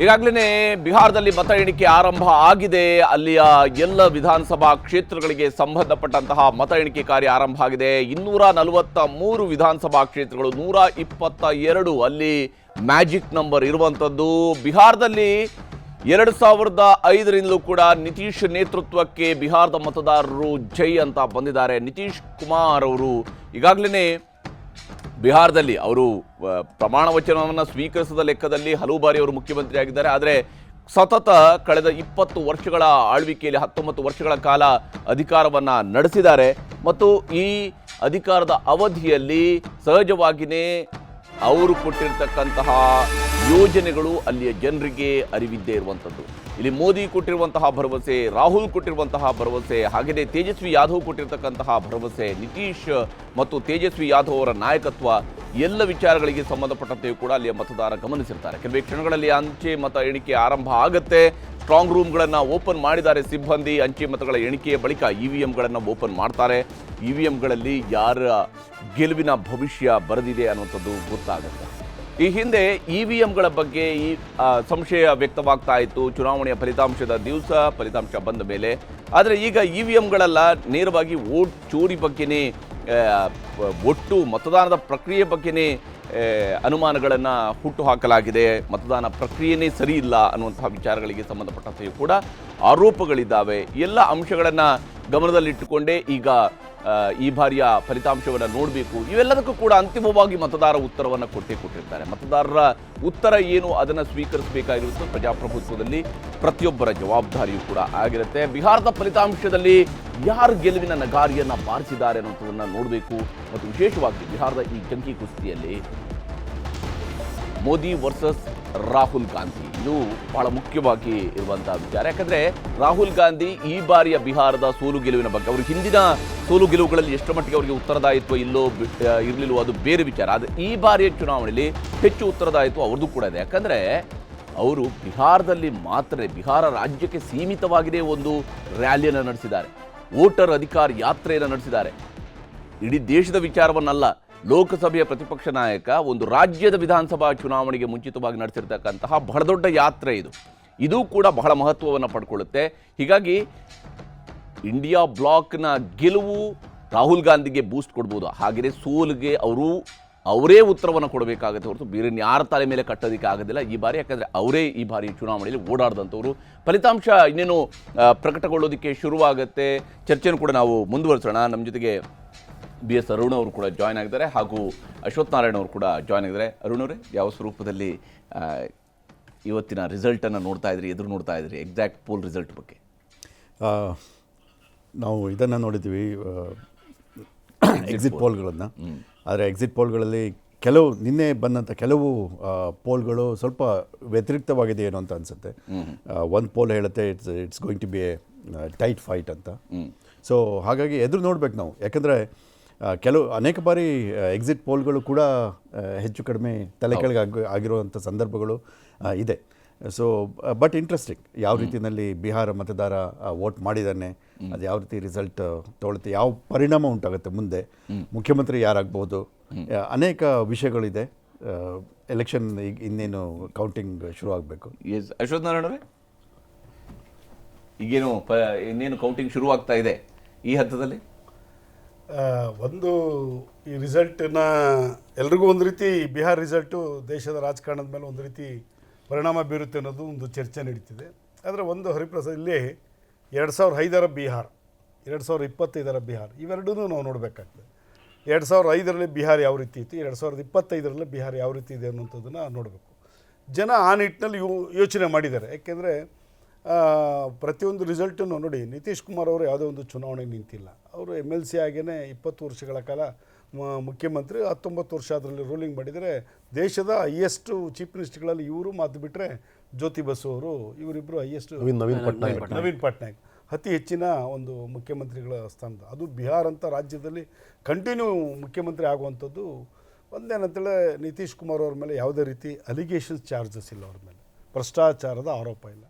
ಈಗಾಗಲೇ ಬಿಹಾರದಲ್ಲಿ ಮತ ಎಣಿಕೆ ಆರಂಭ ಆಗಿದೆ. ಅಲ್ಲಿಯ ಎಲ್ಲ ವಿಧಾನಸಭಾ ಕ್ಷೇತ್ರಗಳಿಗೆ ಸಂಬಂಧಪಟ್ಟಂತಹ ಮತ ಎಣಿಕೆ ಕಾರ್ಯ ಆರಂಭ ಆಗಿದೆ. 243 ವಿಧಾನಸಭಾ ಕ್ಷೇತ್ರಗಳು, 122 ಅಲ್ಲಿ ಮ್ಯಾಜಿಕ್ ನಂಬರ್ ಇರುವಂಥದ್ದು. ಬಿಹಾರದಲ್ಲಿ 2005ರಿಂದಲೂ ಕೂಡ ನಿತೀಶ್ ನೇತೃತ್ವಕ್ಕೆ ಬಿಹಾರದ ಮತದಾರರು ಜೈ ಅಂತ ಬಂದಿದ್ದಾರೆ. ನಿತೀಶ್ ಕುಮಾರ್ ಅವರು ಈಗಾಗಲೇ ಬಿಹಾರದಲ್ಲಿ ಅವರು ಪ್ರಮಾಣ ವಚನವನ್ನು ಸ್ವೀಕರಿಸಿದ ಲೆಕ್ಕದಲ್ಲಿ ಹಲವು ಬಾರಿ ಅವರು ಮುಖ್ಯಮಂತ್ರಿ ಆಗಿದ್ದಾರೆ. ಆದರೆ ಸತತ ಕಳೆದ 20 ವರ್ಷಗಳ ಆಳ್ವಿಕೆಯಲ್ಲಿ 19 ವರ್ಷಗಳ ಕಾಲ ಅಧಿಕಾರವನ್ನು ನಡೆಸಿದ್ದಾರೆ. ಮತ್ತು ಈ ಅಧಿಕಾರದ ಅವಧಿಯಲ್ಲಿ ಸಹಜವಾಗಿಯೇ ಅವರು ಕೊಟ್ಟಿರ್ತಕ್ಕಂತಹ ಯೋಜನೆಗಳು ಅಲ್ಲಿಯ ಜನರಿಗೆ ಅರಿವಿದ್ದೇ ಇರುವಂಥದ್ದು. ಇಲ್ಲಿ ಮೋದಿ ಕೊಟ್ಟಿರುವಂತಹ ಭರವಸೆ, ರಾಹುಲ್ ಕೊಟ್ಟಿರುವಂತಹ ಭರವಸೆ, ಹಾಗೆಯೇ ತೇಜಸ್ವಿ ಯಾದವ್ ಕೊಟ್ಟಿರ್ತಕ್ಕಂತಹ ಭರವಸೆ, ನಿತೀಶ್ ಮತ್ತು ತೇಜಸ್ವಿ ಯಾದವ್ ಅವರ ನಾಯಕತ್ವ, ಎಲ್ಲ ವಿಚಾರಗಳಿಗೆ ಸಂಬಂಧಪಟ್ಟಂತೆಯೂ ಕೂಡ ಅಲ್ಲಿಯ ಮತದಾರ ಗಮನಿಸಿರ್ತಾರೆ. ಕೆಲವೇ ಕ್ಷಣಗಳಲ್ಲಿ ಅಂಚೆ ಮತ ಎಣಿಕೆ ಆರಂಭ ಆಗುತ್ತೆ. ಸ್ಟ್ರಾಂಗ್ ರೂಮ್ಗಳನ್ನು ಓಪನ್ ಮಾಡಿದ್ದಾರೆ ಸಿಬ್ಬಂದಿ. ಅಂಚೆ ಮತಗಳ ಎಣಿಕೆಯ ಬಳಿಕ EVMಗಳನ್ನು ಓಪನ್ ಮಾಡ್ತಾರೆ. EVMಗಳಲ್ಲಿ ಯಾರ ಗೆಲುವಿನ ಭವಿಷ್ಯ ಬರೆದಿದೆ ಅನ್ನುವಂಥದ್ದು ಗೊತ್ತಾಗುತ್ತೆ. ಈ ಹಿಂದೆ EVMಗಳ ಬಗ್ಗೆ ಸಂಶಯ ವ್ಯಕ್ತವಾಗ್ತಾ ಇತ್ತು ಚುನಾವಣೆಯ ಫಲಿತಾಂಶದ ದಿವಸ, ಫಲಿತಾಂಶ ಬಂದ ಮೇಲೆ. ಆದರೆ ಈಗ EVMಗಳೆಲ್ಲ ನೇರವಾಗಿ ವೋಟ್ ಚೋರಿ ಬಗ್ಗೆನೇ, ಒಟ್ಟು ಮತದಾನದ ಪ್ರಕ್ರಿಯೆ ಬಗ್ಗೆನೇ ಅನುಮಾನಗಳನ್ನು ಹುಟ್ಟು ಹಾಕಲಾಗಿದೆ. ಮತದಾನ ಪ್ರಕ್ರಿಯೆನೇ ಸರಿ ಇಲ್ಲ ಅನ್ನುವಂತಹ ವಿಚಾರಗಳಿಗೆ ಸಂಬಂಧಪಟ್ಟಂತೆಯೂ ಕೂಡ ಆರೋಪಗಳಿದ್ದಾವೆ. ಎಲ್ಲ ಅಂಶಗಳನ್ನು ಗಮನದಲ್ಲಿಟ್ಟುಕೊಂಡೇ ಈಗ ಈ ಬಾರಿಯ ಫಲಿತಾಂಶವನ್ನು ನೋಡಬೇಕು. ಇವೆಲ್ಲದಕ್ಕೂ ಕೂಡ ಅಂತಿಮವಾಗಿ ಮತದಾರ ಉತ್ತರವನ್ನು ಕೊಟ್ಟಿರ್ತಾರೆ. ಮತದಾರರ ಉತ್ತರ ಏನು ಅದನ್ನು ಸ್ವೀಕರಿಸಬೇಕಾಗಿರುವುದು ಪ್ರಜಾಪ್ರಭುತ್ವದಲ್ಲಿ ಪ್ರತಿಯೊಬ್ಬರ ಜವಾಬ್ದಾರಿಯೂ ಕೂಡ ಆಗಿರುತ್ತೆ. ಬಿಹಾರದ ಫಲಿತಾಂಶದಲ್ಲಿ ಯಾರು ಗೆಲುವಿನ ನಗಾರಿಯನ್ನು ಬಾರಿಸಿದ್ದಾರೆ ಅನ್ನೋದನ್ನು ನೋಡಬೇಕು. ಮತ್ತು ವಿಶೇಷವಾಗಿ ಬಿಹಾರದ ಈ ಜಂಕಿ ಕುಸ್ತಿಯಲ್ಲಿ ಮೋದಿ ವರ್ಸಸ್ ರಾಹುಲ್ ಗಾಂಧಿ, ಇದು ಬಹಳ ಮುಖ್ಯವಾಗಿ ಇರುವಂತಹ ವಿಚಾರ. ಯಾಕಂದರೆ ರಾಹುಲ್ ಗಾಂಧಿ ಈ ಬಾರಿಯ ಬಿಹಾರದ ಸೋಲು ಗೆಲುವಿನ ಬಗ್ಗೆ, ಅವರು ಹಿಂದಿನ ಸೋಲು ಗೆಲುವುಗಳಲ್ಲಿ ಎಷ್ಟು ಮಟ್ಟಿಗೆ ಅವರಿಗೆ ಉತ್ತರದಾಯಿತ್ವ ಇರಲಿಲ್ಲವೋ ಅದು ಬೇರೆ ವಿಚಾರ. ಆದರೆ ಈ ಬಾರಿಯ ಚುನಾವಣೆಯಲ್ಲಿ ಹೆಚ್ಚು ಉತ್ತರದಾಯಿತ್ವ ಅವ್ರದ್ದು ಕೂಡ ಇದೆ. ಯಾಕಂದರೆ ಅವರು ಬಿಹಾರದಲ್ಲಿ ಮಾತ್ರ, ಬಿಹಾರ ರಾಜ್ಯಕ್ಕೆ ಸೀಮಿತವಾಗಿದೆ ಒಂದು ರ್ಯಾಲಿಯನ್ನು ನಡೆಸಿದ್ದಾರೆ, ವೋಟರ್ ಅಧಿಕಾರ ಯಾತ್ರೆಯನ್ನು ನಡೆಸಿದ್ದಾರೆ. ಇಡೀ ದೇಶದ ವಿಚಾರವನ್ನಲ್ಲ, ಲೋಕಸಭೆಯ ಪ್ರತಿಪಕ್ಷ ನಾಯಕ ಒಂದು ರಾಜ್ಯದ ವಿಧಾನಸಭಾ ಚುನಾವಣೆಗೆ ಮುಂಚಿತವಾಗಿ ನಡೆಸಿರ್ತಕ್ಕಂತಹ ಬಹಳ ದೊಡ್ಡ ಯಾತ್ರೆ ಇದು. ಇದು ಕೂಡ ಬಹಳ ಮಹತ್ವವನ್ನು ಪಡ್ಕೊಳ್ಳುತ್ತೆ. ಹೀಗಾಗಿ ಇಂಡಿಯಾ ಬ್ಲಾಕ್ನ ಗೆಲುವು ರಾಹುಲ್ ಗಾಂಧಿಗೆ ಬೂಸ್ಟ್ ಕೊಡ್ಬೋದು. ಹಾಗೆಯೇ ಸೋಲಿಗೆ ಅವರೇ ಉತ್ತರವನ್ನು ಕೊಡಬೇಕಾಗುತ್ತೆ ಹೊರತು ಬೇರೆ ಯಾರ ತಲೆ ಮೇಲೆ ಕಟ್ಟೋದಕ್ಕೆ ಆಗೋದಿಲ್ಲ ಈ ಬಾರಿ. ಯಾಕಂದರೆ ಅವರೇ ಈ ಬಾರಿ ಚುನಾವಣೆಯಲ್ಲಿ ಓಡಾಡಿದಂಥವ್ರು. ಫಲಿತಾಂಶ ಇನ್ನೇನು ಪ್ರಕಟಗೊಳ್ಳೋದಕ್ಕೆ ಶುರುವಾಗುತ್ತೆ. ಚರ್ಚೆಯನ್ನು ಕೂಡ ನಾವು ಮುಂದುವರಿಸೋಣ. ನಮ್ಮ ಜೊತೆಗೆ BS ಅರುಣ್ ಅವರು ಕೂಡ ಜಾಯ್ನ್ ಆಗಿದ್ದಾರೆ, ಹಾಗೂ ಅಶ್ವಥ್ ನಾರಾಯಣ್ ಅವರು ಕೂಡ ಜಾಯ್ನ್ ಆಗಿದ್ದಾರೆ. ಅರುಣ್ ಅವರೇ, ಯಾವ ಸ್ವರೂಪದಲ್ಲಿ ಇವತ್ತಿನ ರಿಸಲ್ಟನ್ನು ನೋಡ್ತಾ ಇದ್ರಿ, ಎದುರು ನೋಡ್ತಾ ಇದ್ರಿ ಎಕ್ಸಾಕ್ಟ್ ಪೋಲ್ ರಿಸಲ್ಟ್ ಬಗ್ಗೆ? ನಾವು ಇದನ್ನು ನೋಡಿದ್ವಿ, ಎಕ್ಸಿಟ್ ಪೋಲ್ಗಳನ್ನು. ಆದರೆ ಎಕ್ಸಿಟ್ ಪೋಲ್ಗಳಲ್ಲಿ ನಿನ್ನೆ ಬಂದಂಥ ಕೆಲವು ಪೋಲ್ಗಳು ಸ್ವಲ್ಪ ವ್ಯತಿರಿಕ್ತವಾಗಿದೆ ಏನೋ ಅಂತ ಅನಿಸುತ್ತೆ. ಒಂದು ಪೋಲ್ ಹೇಳುತ್ತೆ it's going to be a tight fight ಅಂತ. ಸೊ ಹಾಗಾಗಿ ಎದುರು ನೋಡ್ಬೇಕು ನಾವು. ಯಾಕಂದರೆ ಅನೇಕ ಬಾರಿ ಎಕ್ಸಿಟ್ ಪೋಲ್ಗಳು ಕೂಡ ಹೆಚ್ಚು ಕಡಿಮೆ ತಲೆ ಕೆಳಗೆ ಆಗಿರುವಂಥ ಸಂದರ್ಭಗಳು ಇದೆ. ಸೊ ಬಟ್ ಇಂಟ್ರೆಸ್ಟಿಂಗ್, ಯಾವ ರೀತಿಯಲ್ಲಿ ಬಿಹಾರ ಮತದಾರ ವೋಟ್ ಮಾಡಿದ್ದಾನೆ, ಅದು ಯಾವ ರೀತಿ ರಿಸಲ್ಟ್ ತೊಗೊಳುತ್ತೆ, ಯಾವ ಪರಿಣಾಮ ಉಂಟಾಗುತ್ತೆ ಮುಂದೆ, ಮುಖ್ಯಮಂತ್ರಿ ಯಾರಾಗ್ಬೋದು, ಅನೇಕ ವಿಷಯಗಳಿದೆ. ಎಲೆಕ್ಷನ್ ಇನ್ನೇನು ಕೌಂಟಿಂಗ್ ಶುರು ಆಗಬೇಕು. ಅಶ್ವಥ್ ನಾರಾಯಣ ಅವರೇ, ಈಗೇನು ಇನ್ನೇನು ಕೌಂಟಿಂಗ್ ಶುರುವಾಗ್ತಾ ಇದೆ ಈ ಹಂತದಲ್ಲಿ? ಈ ರಿಸಲ್ಟನ್ನ ಎಲ್ರಿಗೂ ಒಂದು ರೀತಿ ಬಿಹಾರ್ ರಿಸಲ್ಟು ದೇಶದ ರಾಜಕಾರಣದ ಮೇಲೆ ಒಂದು ರೀತಿ ಪರಿಣಾಮ ಬೀರುತ್ತೆ ಅನ್ನೋದು ಒಂದು ಚರ್ಚೆ ನಡೀತಿದೆ. ಆದರೆ ಒಂದು ಹರಿಪ್ರಸಾದ್, ಇಲ್ಲಿ 2005ರ ಬಿಹಾರ್, 2025ರ ಬಿಹಾರ್, ಇವೆರಡೂ ನಾವು ನೋಡಬೇಕಾಗ್ತದೆ. 2005ರಲ್ಲಿ ಬಿಹಾರ್ ಯಾವ ರೀತಿ ಇತ್ತು, 2025ರಲ್ಲಿ ಬಿಹಾರ್ ಯಾವ ರೀತಿ ಇದೆ ಅನ್ನೋಂಥದ್ದನ್ನು ನೋಡಬೇಕು. ಜನ ಆ ನಿಟ್ಟಿನಲ್ಲಿ ಯೋಚನೆ ಮಾಡಿದ್ದಾರೆ. ಯಾಕೆಂದರೆ ಪ್ರತಿಯೊಂದು ರಿಸಲ್ಟನ್ನು ನೋಡಿ, ನಿತೀಶ್ ಕುಮಾರ್ ಅವರು ಯಾವುದೋ ಒಂದು ಚುನಾವಣೆಗೆ ನಿಂತಿಲ್ಲ. ಅವರು MLC ಆಗೇ 20 ವರ್ಷಗಳ ಕಾಲ ಮುಖ್ಯಮಂತ್ರಿ, 19 ವರ್ಷ ಅದರಲ್ಲಿ ರೂಲಿಂಗ್ ಮಾಡಿದರೆ ದೇಶದ ಹೈಯೆಸ್ಟು ಚೀಫ್ ಮಿನಿಸ್ಟರ್ಗಳಲ್ಲಿ ಇವರು ಮಾತು ಬಿಟ್ಟರೆ ಜ್ಯೋತಿ ಬಸು ಅವರು, ಇವರಿಬ್ಬರು ಹೈಯೆಸ್ಟ್, ನವೀನ್ ಪಟ್ನಾಯಕ್ ಅತಿ ಹೆಚ್ಚಿನ ಒಂದು ಮುಖ್ಯಮಂತ್ರಿಗಳ ಸ್ಥಾನದ, ಅದು ಬಿಹಾರ್ ಅಂತ ರಾಜ್ಯದಲ್ಲಿ ಕಂಟಿನ್ಯೂ ಮುಖ್ಯಮಂತ್ರಿ ಆಗುವಂಥದ್ದು. ಒಂದೇನಂತೇಳಿ ನಿತೀಶ್ ಕುಮಾರ್ ಅವ್ರ ಮೇಲೆ ಯಾವುದೇ ರೀತಿ ಅಲಿಗೇಷನ್ಸ್ ಚಾರ್ಜಸ್ ಇಲ್ಲ, ಅವ್ರ ಮೇಲೆ ಭ್ರಷ್ಟಾಚಾರದ ಆರೋಪ ಇಲ್ಲ.